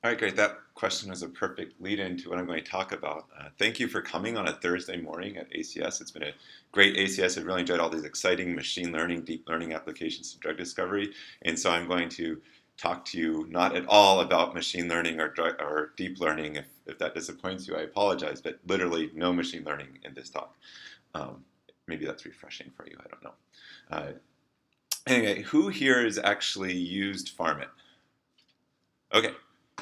All right, great. That question was a perfect lead into what I'm going to talk about. Thank you for coming on a Thursday morning at ACS. It's been a great ACS. I've really enjoyed all these exciting machine learning, deep learning applications to drug discovery. And so I'm going to talk to you not at all about machine learning or deep learning. If that disappoints you, I apologize, but literally no machine learning in this talk. Um, Maybe that's refreshing for you. I don't know. Uh, anyway, who here has actually used Pharmit? Okay,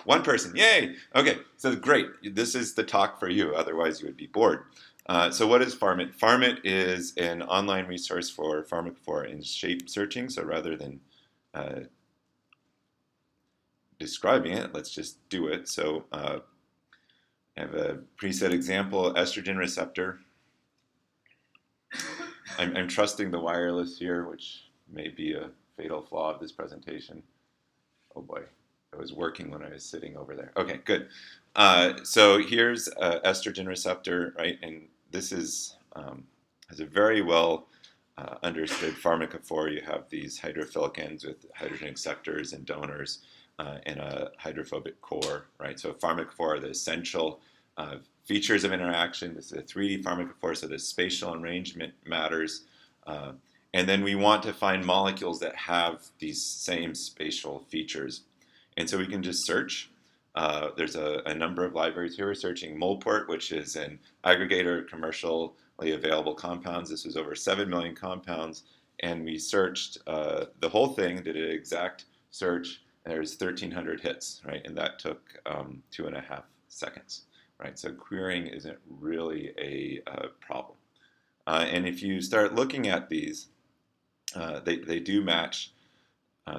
one person, yay! Okay, so great. This is the talk for you, otherwise you would be bored. So what is Pharmit? Pharmit is an online resource for pharmacophore and shape searching. So rather than uh, describing it, let's just do it. So I have a preset example, estrogen receptor. I'm trusting the wireless here, which may be a fatal flaw of this presentation. Oh boy. It was working when I was sitting over there. Okay, good. So here's estrogen receptor, right? And this is has a very well understood pharmacophore. You have these hydrophilic ends with hydrogen acceptors and donors and a hydrophobic core, right? So pharmacophore are the essential features of interaction. This is a 3D pharmacophore, so the spatial arrangement matters. And then we want to find molecules that have these same spatial features. And so we can just search. There's a number of libraries here. We're searching Molport, which is an aggregator of commercially available compounds. This was over 7 million compounds. And we searched the whole thing, did an exact search, and there's 1,300 hits, right? And that took 2.5 seconds, right? So querying isn't really a problem. And if you start looking at these, they do match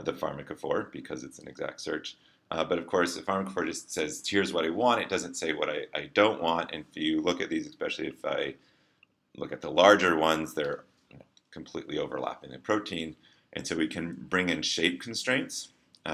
the pharmacophore because it's an exact search. But of course, the pharmacophore just says, here's what I want. It doesn't say what I don't want. And if you look at these, especially if I look at the larger ones, they're completely overlapping the protein. And so we can bring in shape constraints.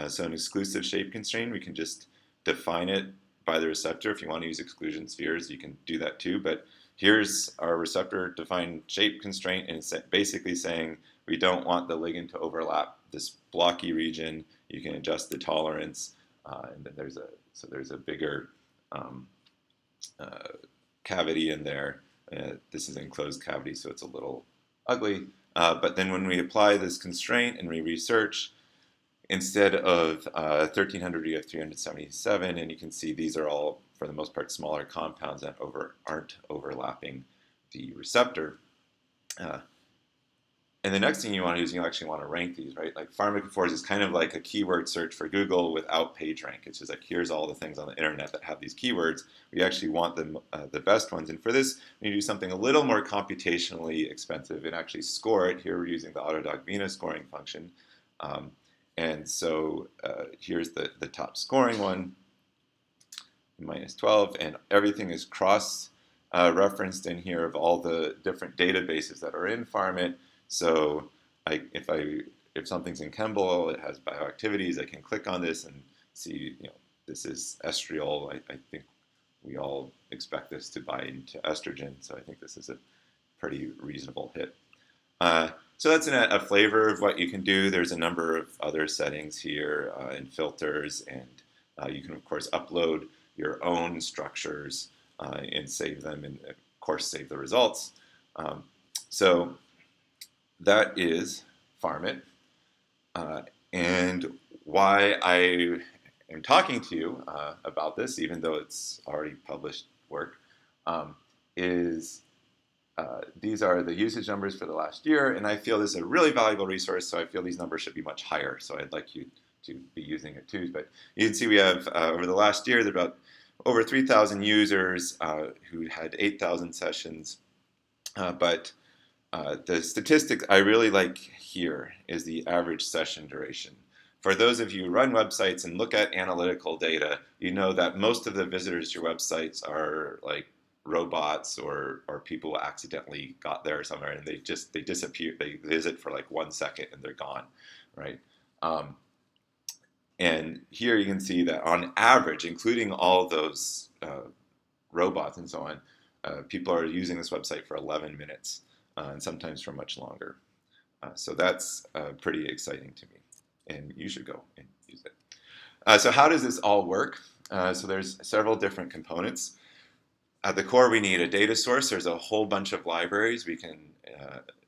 So an exclusive shape constraint, we can just define it by the receptor. If you want to use exclusion spheres, you can do that too. But here's our receptor defined shape constraint, and it's basically saying we don't want the ligand to overlap this blocky region. You can adjust the tolerance, and then there's a bigger cavity in there. This is an enclosed cavity, so it's a little ugly. But then when we apply this constraint and we research, instead of 1,300, we have 377, and you can see these are all, for the most part, smaller compounds that aren't overlapping the receptor. And the next thing you want to do is you actually want to rank these, right? Like pharmacophores is kind of like a keyword search for Google without PageRank. It's just like, here's all the things on the internet that have these keywords. We actually want the best ones. And for this, we do something a little more computationally expensive and actually score it. Here we're using the Autodog Venus scoring function. And so here's the top scoring one, minus 12, and everything is cross-referenced in here of all the different databases that are in Pharmit. So if something's in Chembol, it has bioactivities, I can click on this and see, this is estriol. I think we all expect this to bind to estrogen, so I think this is a pretty reasonable hit. So that's a flavor of what you can do. There's a number of other settings here and filters, and you can, of course, upload your own structures and save them, and, of course, save the results. So that is Pharmit. And why I am talking to you about this, even though it's already published work, is these are the usage numbers for the last year, and I feel this is a really valuable resource, so I feel these numbers should be much higher, so I'd like you to be using it too. But you can see we have, over the last year, there are about over 3,000 users who had 8,000 sessions, but the statistics I really like here is the average session duration. For those of you who run websites and look at analytical data, you know that most of the visitors to your websites are like robots or people who accidentally got there somewhere and they disappear. They visit for like 1 second and they're gone, right? And here you can see that on average, including all those robots and so on, people are using this website for 11 minutes and sometimes for much longer. So that's pretty exciting to me, and you should go and use it. So how does this all work? So there's several different components. At the core, we need a data source. There's a whole bunch of libraries we can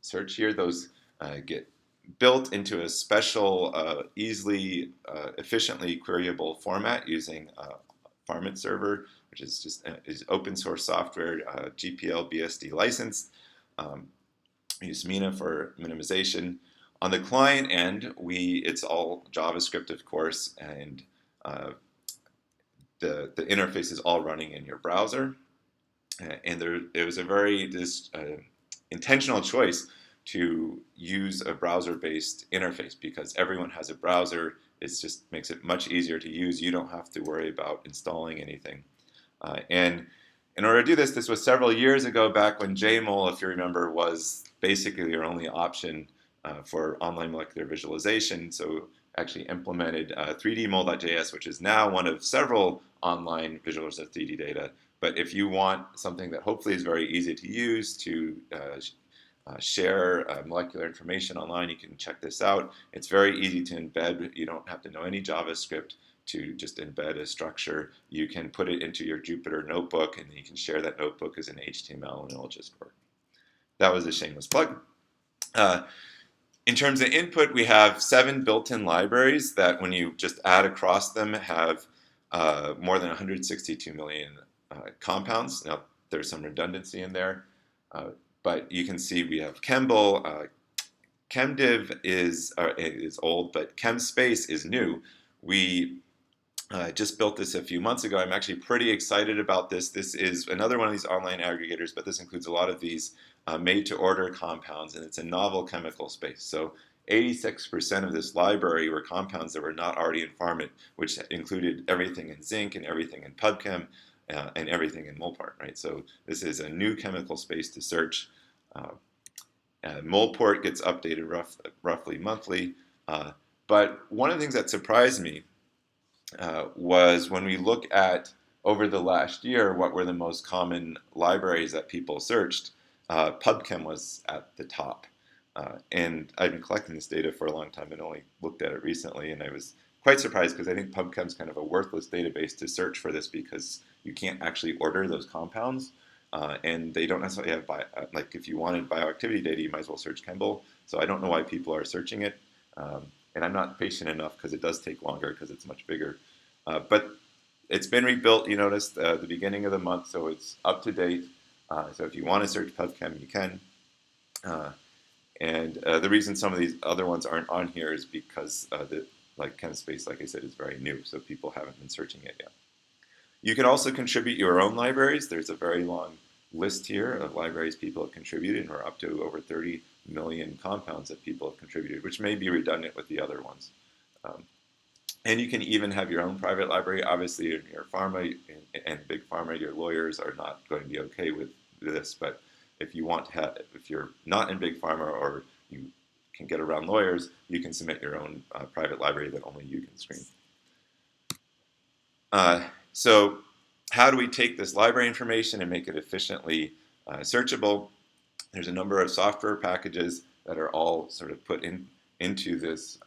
search here. Those get built into a special, easily, efficiently queryable format using Pharmit server, which is just is open source software, GPL BSD licensed. We use Mina for minimization. On the client end, it's all JavaScript, of course, and the interface is all running in your browser. And it was a very intentional choice to use a browser-based interface because everyone has a browser. It just makes it much easier to use. You don't have to worry about installing anything. And in order to do this, this was several years ago, back when JMOL, if you remember, was basically your only option for online molecular visualization. So actually implemented 3dmol.js, which is now one of several online visualizers of 3D data. But if you want something that hopefully is very easy to use to share molecular information online, you can check this out. It's very easy to embed. You don't have to know any JavaScript to just embed a structure. You can put it into your Jupyter notebook, and you can share that notebook as an HTML, and it'll just work. That was a shameless plug. In terms of input, we have 7 built-in libraries that when you just add across them have more than 162 million compounds. Now, there's some redundancy in there, but you can see we have Chembl. ChemDiv is old, but ChemSpace is new. We just built this a few months ago. I'm actually pretty excited about this. This is another one of these online aggregators, but this includes a lot of these made-to-order compounds, and it's a novel chemical space. So 86% of this library were compounds that were not already in Pharmit, which included everything in zinc and everything in PubChem and everything in Molpart, right? So this is a new chemical space to search. Molport gets updated roughly monthly. But one of the things that surprised me was when we look at over the last year, what were the most common libraries that people searched, PubChem was at the top. And I've been collecting this data for a long time and only looked at it recently, and I was quite surprised because I think PubChem's kind of a worthless database to search for this because you can't actually order those compounds, and they don't necessarily have, like if you wanted bioactivity data, you might as well search Chembl. So I don't know why people are searching it, and I'm not patient enough because it does take longer because it's much bigger. But it's been rebuilt, you noticed, the beginning of the month, so it's up to date. So if you want to search PubChem, you can. And the reason some of these other ones aren't on here is because like ChemSpace, like I said, is very new, so people haven't been searching it yet. You can also contribute your own libraries. There's a very long list here of libraries people have contributed, and we're up to over 30 million compounds that people have contributed, which may be redundant with the other ones. And you can even have your own private library. Obviously, in your pharma and big pharma, your lawyers are not going to be okay with this, but if you want to have, if you're not in big pharma or you can get around lawyers, you can submit your own private library that only you can screen. So how do we take this library information and make it efficiently searchable? There's a number of software packages that are all sort of put into this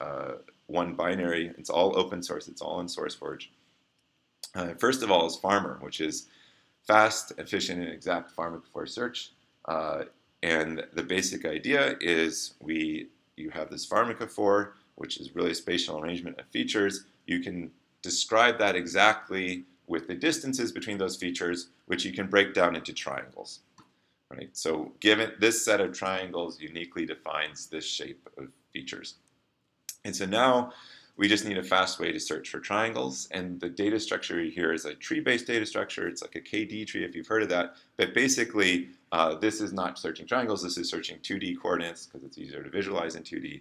one binary. It's all open source. It's all in SourceForge. First of all is Farmer, which is fast, efficient, and exact pharma before search. And the basic idea is you have this pharmacophore, which is really a spatial arrangement of features. You can describe that exactly with the distances between those features, which you can break down into triangles. Right? So given this set of triangles uniquely defines this shape of features. And so now we just need a fast way to search for triangles. And the data structure here is a tree-based data structure. It's like a KD tree, if you've heard of that. But basically, this is not searching triangles. This is searching 2D coordinates because it's easier to visualize in 2D.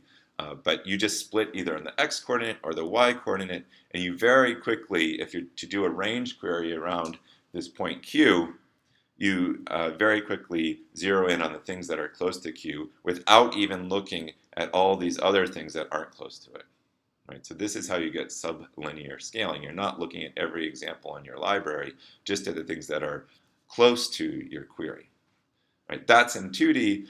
But you just split either on the X coordinate or the Y coordinate. And you very quickly, if you're to do a range query around this point Q, you very quickly zero in on the things that are close to Q without even looking at all these other things that aren't close to it. Right? So this is how you get sublinear scaling. You're not looking at every example in your library, just at the things that are close to your query. Right? That's in 2D.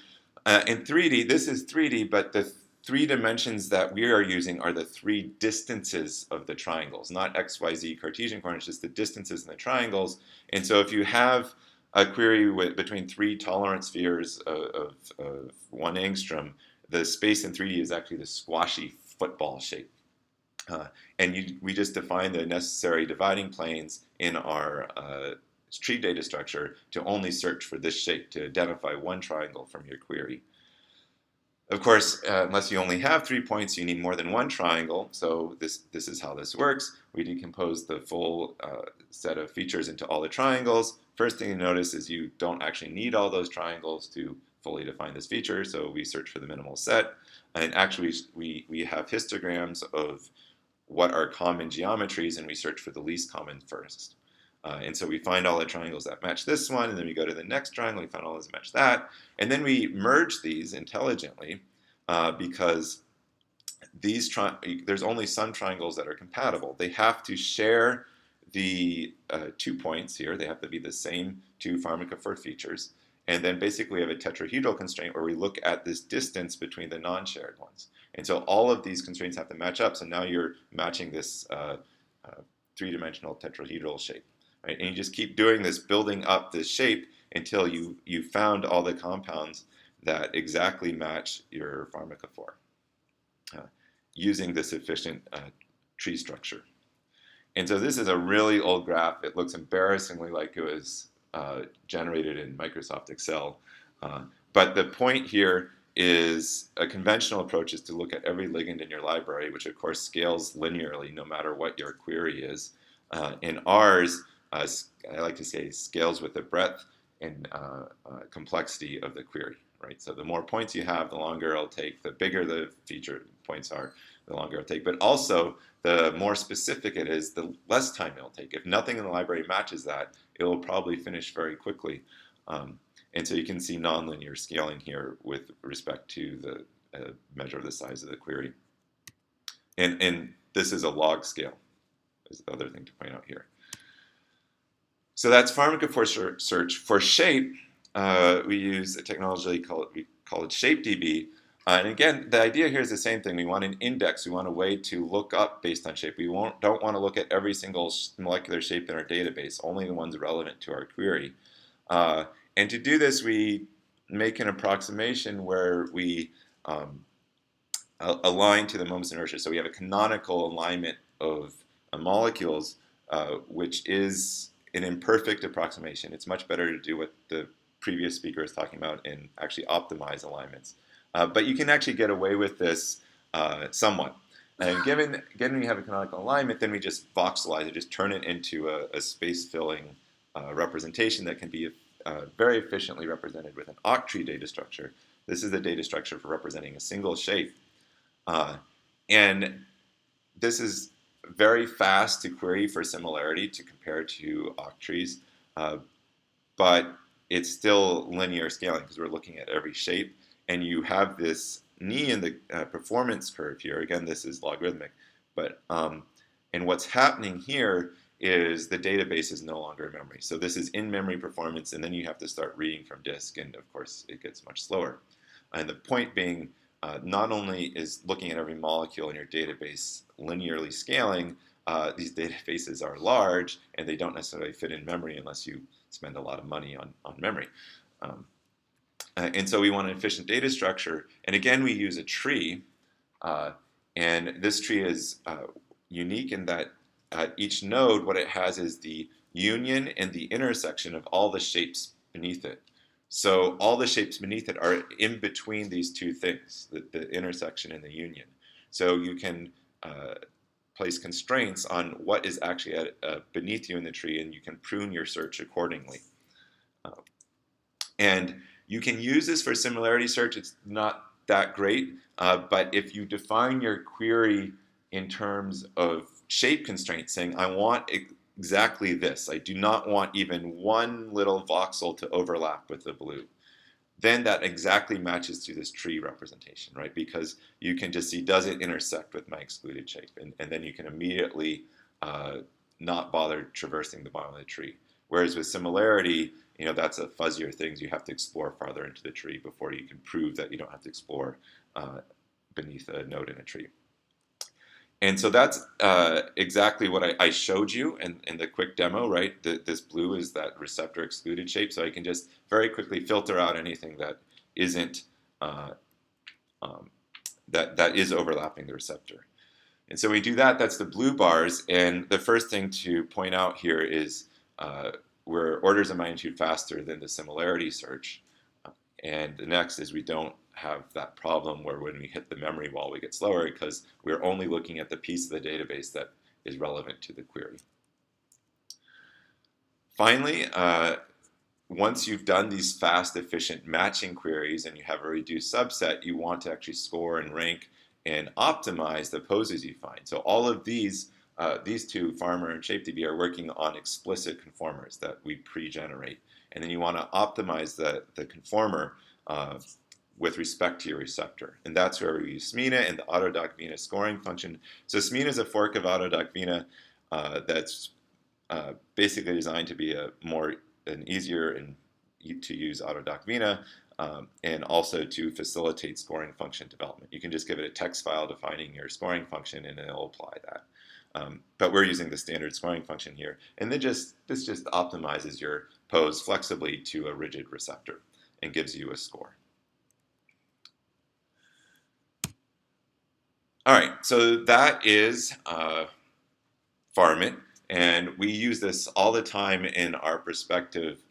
In 3D, this is 3D, but the three dimensions that we are using are the three distances of the triangles, not x, y, z Cartesian coordinates, just the distances in the triangles. And so if you have a query between three tolerance spheres of 1 angstrom, the space in 3D is actually the squashy football shape. And we just define the necessary dividing planes in our tree data structure to only search for this shape to identify one triangle from your query. Of course, unless you only have 3 points, you need more than one triangle. So this is how this works. We decompose the full set of features into all the triangles. First thing you notice is you don't actually need all those triangles to fully define this feature. So we search for the minimal set. And actually, we have histograms of what are common geometries, and we search for the least common first. And so we find all the triangles that match this one, and then we go to the next triangle, we find all those that match that. And then we merge these intelligently because there's only some triangles that are compatible. They have to share the 2 points here. They have to be the same two pharmacophore features. And then basically we have a tetrahedral constraint where we look at this distance between the non-shared ones. And so all of these constraints have to match up. So now you're matching this three-dimensional tetrahedral shape. Right? And you just keep doing this, building up this shape until you found all the compounds that exactly match your pharmacophore using this efficient tree structure. And so this is a really old graph. It looks embarrassingly like it was generated in Microsoft Excel. But the point here is a conventional approach is to look at every ligand in your library, which of course scales linearly no matter what your query is. In ours, I like to say scales with the breadth and complexity of the query, right? So the more points you have, the longer it'll take. The bigger the feature points are, the longer it'll take. But also, the more specific it is, the less time it'll take. If nothing in the library matches that, it will probably finish very quickly. And so you can see nonlinear scaling here with respect to the measure of the size of the query. And this is a log scale, is the other thing to point out here. So that's pharmacophore search. For shape, we use a technology we call it ShapeDB. And again, the idea here is the same thing. We want an index. We want a way to look up based on shape. We don't want to look at every single molecular shape in our database, only the ones relevant to our query. And to do this, we make an approximation where we align to the moment's inertia. So we have a canonical alignment of molecules, which is an imperfect approximation. It's much better to do what the previous speaker is talking about and actually optimize alignments. But you can actually get away with this somewhat. And given we have a canonical alignment, then we just voxelize it, just turn it into a space-filling representation that can be very efficiently represented with an octree data structure. This is the data structure for representing a single shape. And this is very fast to query for similarity to compare to octrees, but it's still linear scaling because we're looking at every shape. And you have this knee in the performance curve here. Again, this is logarithmic. But and what's happening here is the database is no longer in memory. So this is in-memory performance, and then you have to start reading from disk, and of course it gets much slower. And the point being, not only is looking at every molecule in your database linearly scaling, these databases are large, and they don't necessarily fit in memory unless you spend a lot of money on memory. And so we want an efficient data structure. And again, we use a tree. And this tree is unique in that each node, what it has is the union and the intersection of all the shapes beneath it. So all the shapes beneath it are in between these two things, the intersection and the union. So you can place constraints on what is actually beneath you in the tree, and you can prune your search accordingly. And you can use this for similarity search. It's not that great, but if you define your query in terms of shape constraints, saying, I want exactly this, I do not want even one little voxel to overlap with the blue, then that exactly matches to this tree representation, right? Because you can just see, does it intersect with my excluded shape? And then you can immediately not bother traversing the bottom of the tree. Whereas with similarity, that's a fuzzier thing. You have to explore farther into the tree before you can prove that you don't have to explore beneath a node in a tree. And so that's exactly what I showed you in the quick demo, right? This blue is that receptor excluded shape, so I can just very quickly filter out anything that isn't that is overlapping the receptor. And so we do that. That's the blue bars. And the first thing to point out here is we're orders of magnitude faster than the similarity search. And the next is we don't have that problem where when we hit the memory wall we get slower because we're only looking at the piece of the database that is relevant to the query. Finally, once you've done these fast, efficient matching queries and you have a reduced subset, you want to actually score and rank and optimize the poses you find. So all of these two, Farmer and ShapeDB, are working on explicit conformers that we pre-generate. And then you want to optimize the conformer with respect to your receptor. And that's where we use SMINA and the AutoDocVina scoring function. So SMINA is a fork of AutoDocVina that's basically designed to be an easier and to use AutoDocVina and also to facilitate scoring function development. You can just give it a text file defining your scoring function and it'll apply that. But we're using the standard scoring function here. And this just optimizes your pose flexibly to a rigid receptor and gives you a score. All right, so that is Pharmit. And we use this all the time in our prospective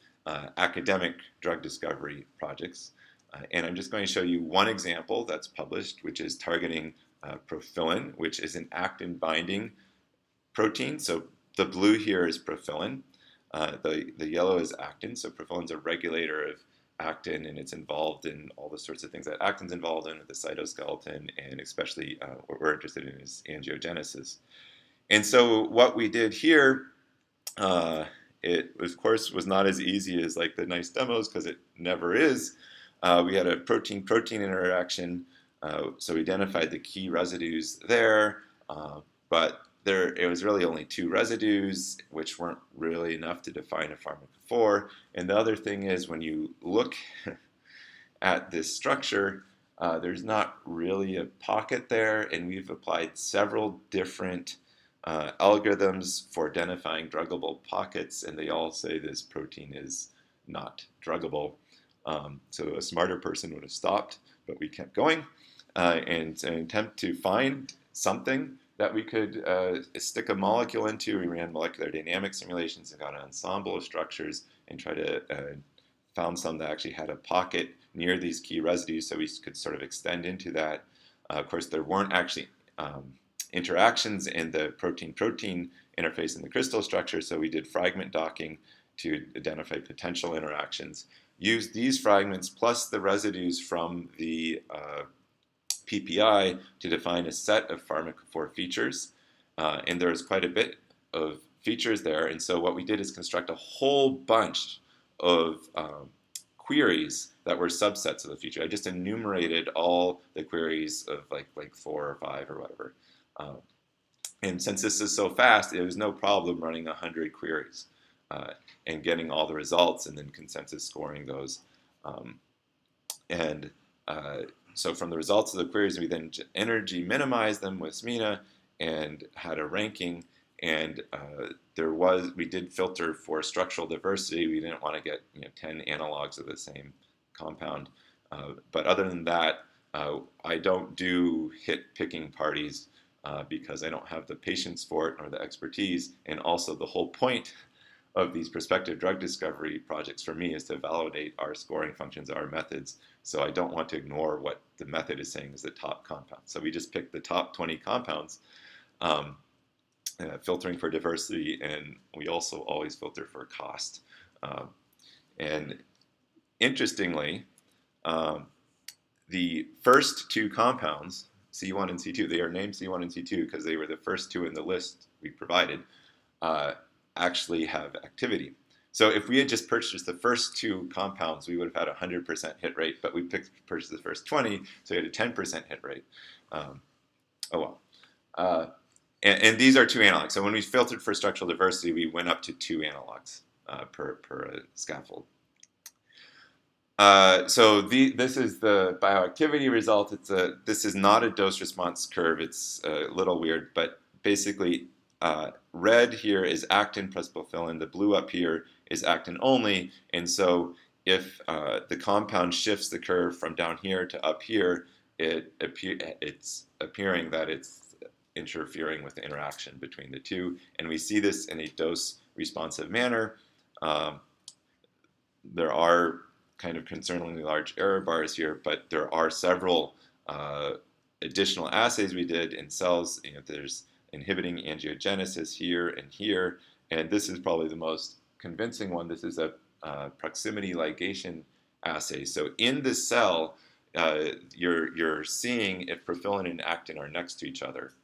academic drug discovery projects. And I'm just going to show you one example that's published, which is targeting Profilin, which is an actin-binding protein. So the blue here is Profilin. The yellow is actin. So Profilin's a regulator of actin, and it's involved in all the sorts of things that actin's involved in, the cytoskeleton, and especially what we're interested in is angiogenesis. And so what we did here, it of course was not as easy as like the nice demos because it never is. We had a protein-protein interaction, so we identified the key residues there, but it was really only 2 residues, which weren't really enough to define a pharmacophore. And the other thing is when you look at this structure, there's not really a pocket there, and we've applied several different algorithms for identifying druggable pockets, and they all say this protein is not druggable. So a smarter person would have stopped, but we kept going and an attempt to find something that we could stick a molecule into. We ran molecular dynamic simulations and got an ensemble of structures and tried to found some that actually had a pocket near these key residues so we could sort of extend into that. Of course, there weren't actually interactions in the protein-protein interface in the crystal structure, so we did fragment docking to identify potential interactions. Used these fragments plus the residues from the PPI to define a set of pharmacophore features, and there's quite a bit of features there. And so what we did is construct a whole bunch of queries that were subsets of the feature. I just enumerated all the queries of like 4 or 5 or whatever. And since this is so fast, it was no problem running 100 queries and getting all the results and then consensus scoring those. So from the results of the queries, we then energy minimized them with SMINA and had a ranking. And we did filter for structural diversity. We didn't want to get 10 analogs of the same compound. But other than that, I don't do hit picking parties because I don't have the patience for it nor the expertise. And also the whole point of these prospective drug discovery projects for me is to validate our scoring functions, our methods. So I don't want to ignore what the method is saying is the top compound. So we just picked the top 20 compounds, filtering for diversity, and we also always filter for cost. And interestingly, the first 2 compounds, C1 and C2, they are named C1 and C2 because they were the first 2 in the list we provided, actually have activity. So if we had just purchased the first 2 compounds, we would have had a 100% hit rate, but we purchased the first 20, so we had a 10% hit rate. Oh well. And these are 2 analogs. So when we filtered for structural diversity, we went up to 2 analogs per scaffold. This is the bioactivity result. This is not a dose response curve. It's a little weird, but basically, red here is actin plus profilin. The blue up here is actin only. And so, if the compound shifts the curve from down here to up here, it's appearing that it's interfering with the interaction between the two. And we see this in a dose responsive manner. There are kind of concerningly large error bars here, but there are several additional assays we did in cells. There's inhibiting angiogenesis here, and this is probably the most convincing one. This is a proximity ligation assay. So in the cell, you're seeing if profilin and actin are next to each other.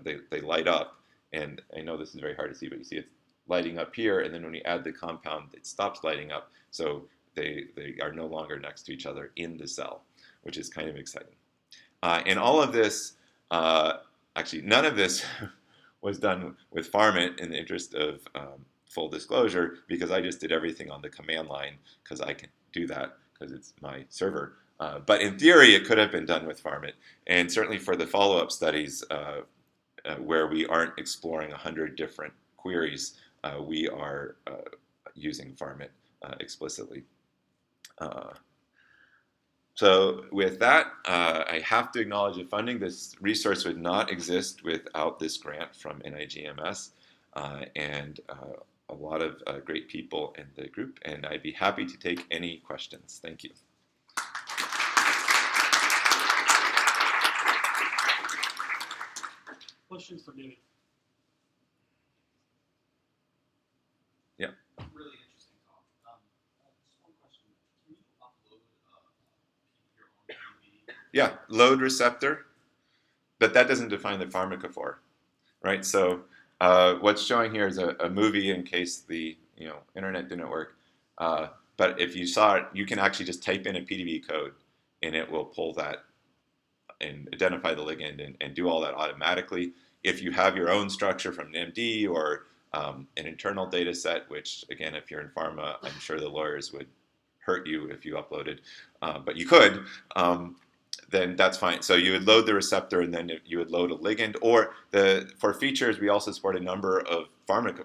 They light up, and I know this is very hard to see, but you see it's lighting up here, and then when you add the compound, it stops lighting up. So they are no longer next to each other in the cell, which is kind of exciting. And all of this, actually none of this was done with Pharmit in the interest of full disclosure, because I just did everything on the command line because I can do that because it's my server. But in theory, it could have been done with Pharmit. And certainly for the follow-up studies where we aren't exploring 100 different queries, we are using Pharmit explicitly. So with that, I have to acknowledge the funding. This resource would not exist without this grant from NIGMS and a lot of great people in the group, and I'd be happy to take any questions. Thank you. Questions for David? Yeah. Really interesting talk. Just one question. Can you upload your own PV? Yeah, load receptor, but that doesn't define the pharmacophore, right? So what's showing here is a movie in case the internet didn't work. But if you saw it, you can actually just type in a PDB code, and it will pull that and identify the ligand and do all that automatically. If you have your own structure from an MD or an internal data set, which again, if you're in pharma, I'm sure the lawyers would hurt you if you uploaded, but you could, then that's fine. So you would load the receptor, and then you would load a ligand. Or for features, we also support a number of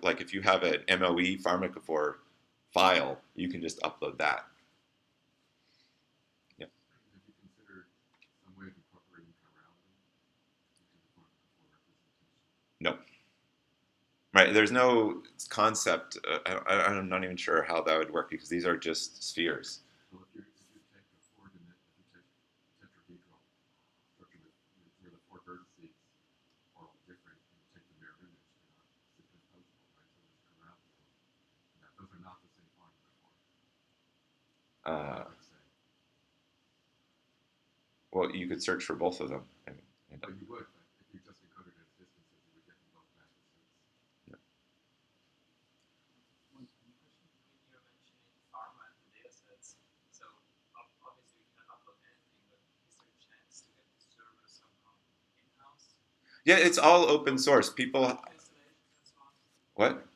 like if you have an MOE pharmacophore file, you can just upload that. Yeah. Have you considered some way of incorporating chirality into the pharmacophore representation? No. Right. There's no concept. I'm not even sure how that would work, because these are just spheres. So if you take a tetrahedral structure where the four vertices are all different, and you take the mirror image, they're not superimposable, right? So there's chirality. Those are not the same pharmacophore. Well, you could search for both of them. But you would, but if you just encoded it as distances, you would get them both back. Yeah. One question. When you're mentioning pharma and the data sets, so obviously we cannot upload anything, but is there a chance to get the server somehow in-house? Yeah, it's all open source. People. What?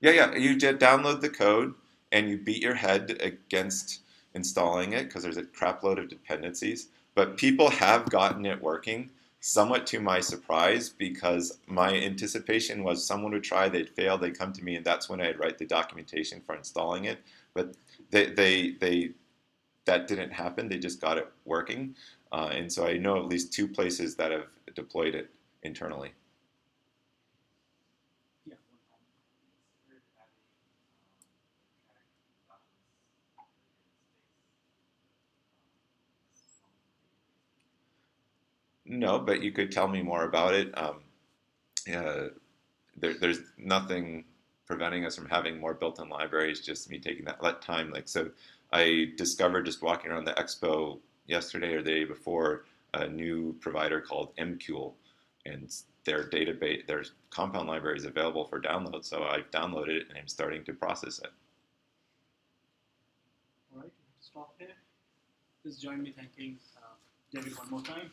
Yeah. You just download the code and you beat your head against installing it because there's a crap load of dependencies. But people have gotten it working, somewhat to my surprise, because my anticipation was someone would try, they'd fail, they'd come to me, and that's when I'd write the documentation for installing it. But that didn't happen. They just got it working. And so I know at least 2 places that have deployed it internally. Yeah. No, but you could tell me more about it. There's nothing preventing us from having more built-in libraries, just me taking that time. So I discovered just walking around the expo yesterday or the day before a new provider called MQL, and their database, their compound library is available for download. So I've downloaded it and I'm starting to process it. All right, stop here. Please join me thanking David one more time.